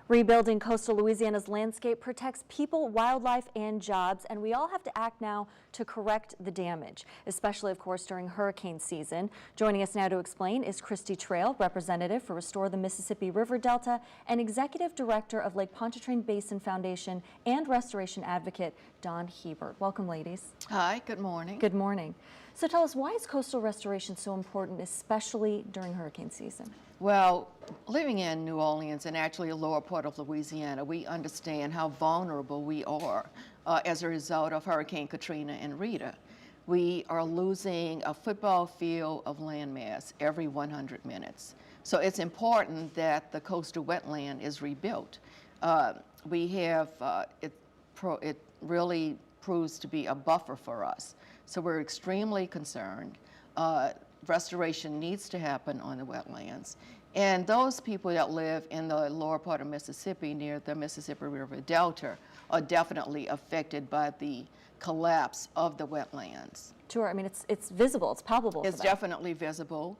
Rebuilding coastal Louisiana's landscape protects people, wildlife, and jobs, and we all have to act now to correct the damage, especially, of course, during hurricane season. Joining us now to explain is Christy Trail, representative for Restore the Mississippi River Delta and executive director of Lake Pontchartrain Basin Foundation and restoration advocate Don Hebert. Welcome, ladies. Hi, good morning. Good morning. So tell us, why is coastal restoration so important, especially during hurricane season? Well, living in New Orleans and actually a lower part of Louisiana, we understand how vulnerable we are as a result of Hurricane Katrina and Rita. We are losing a football field of landmass every 100 minutes. So it's important that the coastal wetland is rebuilt. It really proves to be a buffer for us. So we're extremely concerned. Restoration needs to happen on the wetlands. And those people that live in the lower part of Mississippi near the Mississippi River Delta are definitely affected by the collapse of the wetlands. Sure, I mean, it's visible, it's palpable. It's definitely visible.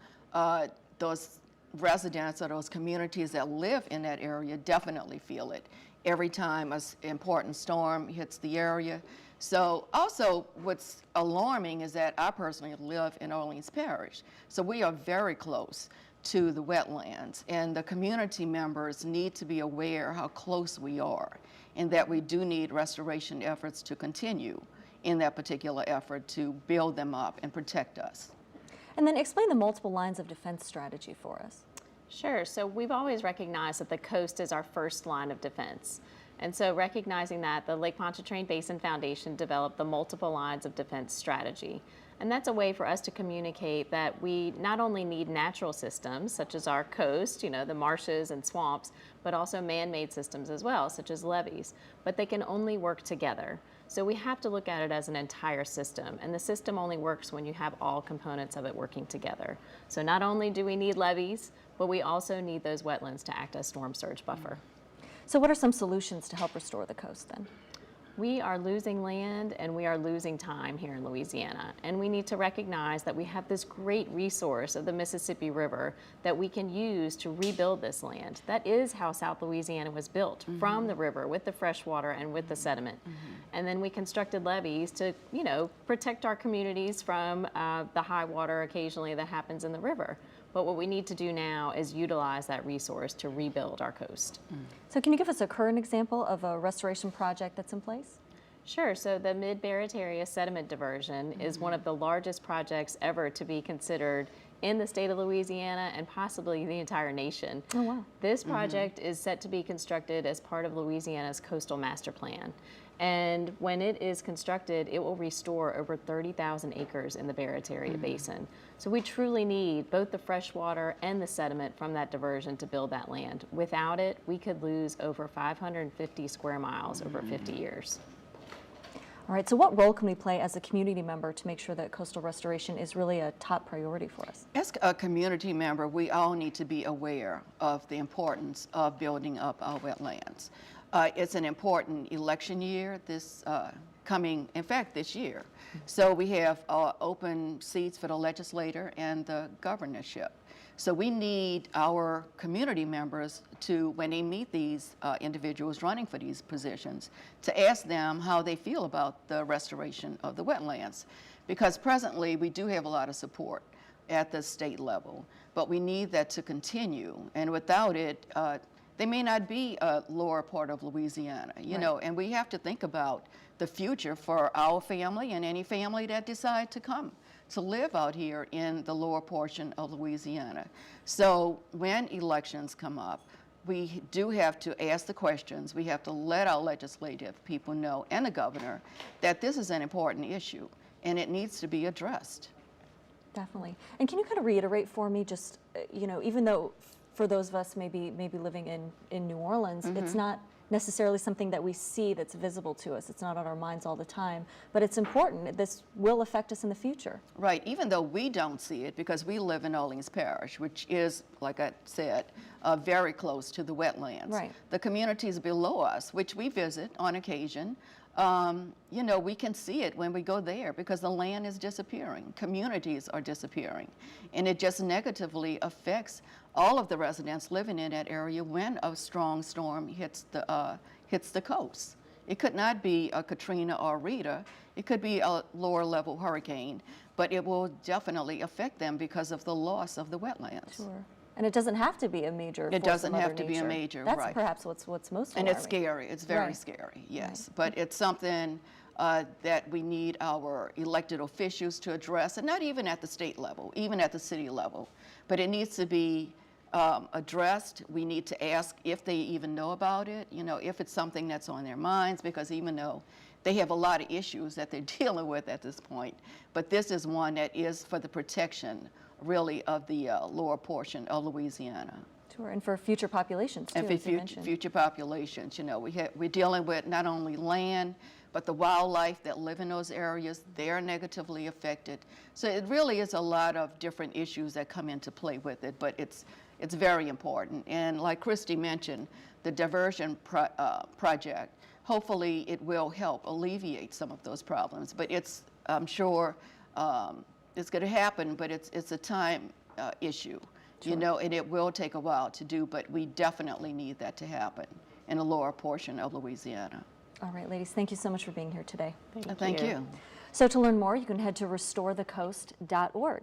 Those residents or those communities that live in that area definitely feel it every time an important storm hits the area. So also what's alarming is that I personally live in Orleans Parish. So we are very close to the wetlands, and the community members need to be aware how close we are and that we do need restoration efforts to continue in that particular effort to build them up and protect us. And then explain the multiple lines of defense strategy for us. Sure. So we've always recognized that the coast is our first line of defense. And so recognizing that, the Lake Pontchartrain Basin Foundation developed the multiple lines of defense strategy. And that's a way for us to communicate that we not only need natural systems, such as our coast, the marshes and swamps, but also man-made systems as well, such as levees. But they can only work together. So we have to look at it as an entire system. And the system only works when you have all components of it working together. So not only do we need levees, but we also need those wetlands to act as storm surge buffer. So what are some solutions to help restore the coast then? We are losing land and we are losing time here in Louisiana. And we need to recognize that we have this great resource of the Mississippi River that we can use to rebuild this land. That is how South Louisiana was built, from the river with the fresh water and with the sediment. And then we constructed levees to, protect our communities from the high water occasionally that happens in the river. But what we need to do now is utilize that resource to rebuild our coast. So can you give us a current example of a restoration project that's in place? Sure. So the Mid-Barataria sediment diversion is one of the largest projects ever to be considered in the state of Louisiana and possibly the entire nation. Oh, wow. This project is set to be constructed as part of Louisiana's coastal master plan. And when it is constructed, it will restore over 30,000 acres in the Barataria Basin. So we truly need both the fresh water and the sediment from that diversion to build that land. Without it, we could lose over 550 square miles over 50 years. All right, so what role can we play as a community member to make sure that coastal restoration is really a top priority for us? As a community member, we all need to be aware of the importance of building up our wetlands. It's an important election year this year. So we have open seats for the legislature and the governorship. So we need our community members to, when they meet these individuals running for these positions, to ask them how they feel about the restoration of the wetlands. Because presently we do have a lot of support at the state level, but we need that to continue. And without it, they may not be a lower part of Louisiana, and we have to think about the future for our family and any family that decide to come to live out here in the lower portion of Louisiana. So when elections come up, we do have to ask the questions. We have to let our legislative people know, and the governor, that this is an important issue and it needs to be addressed. Definitely. And can you kind of reiterate for me, just, even though for those of us maybe living in New Orleans, it's not necessarily something that we see that's visible to us. It's not on our minds all the time, but it's important. This will affect us in the future. Right, even though we don't see it because we live in Orleans Parish, which is, like I said, very close to the wetlands. Right. The communities below us, which we visit on occasion, you know, we can see it when we go there because the land is disappearing. Communities are disappearing. And it just negatively affects all of the residents living in that area when a strong storm hits the coast. It could not be a Katrina or Rita. It could be a lower level hurricane, but it will definitely affect them because of the loss of the wetlands. Sure. And it doesn't have to be a major It force doesn't of Mother have to be a Nature. major, That's right. perhaps what's most And alarming. it's scary. It's very Right. scary, yes. But it's something that we need our elected officials to address, and not even at the state level, even at the city level. But it needs to be addressed. We need to ask if they even know about it, you know, if it's something that's on their minds, because even though they have a lot of issues that they're dealing with at this point, but this is one that is for the protection, really, of the lower portion of Louisiana. Sure, and for future populations too, And for as you mentioned. future populations, you know, we're dealing with not only land, but the wildlife that live in those areas, they're negatively affected. So it really is a lot of different issues that come into play with it, but it's very important. And like Christy mentioned, the diversion project, hopefully it will help alleviate some of those problems. But I'm sure it's going to happen, but it's a time issue. Sure. You know, and it will take a while to do, but we definitely need that to happen in the lower portion of Louisiana. All right, ladies, thank you so much for being here today. Thank you. So to learn more, you can head to restorethecoast.org.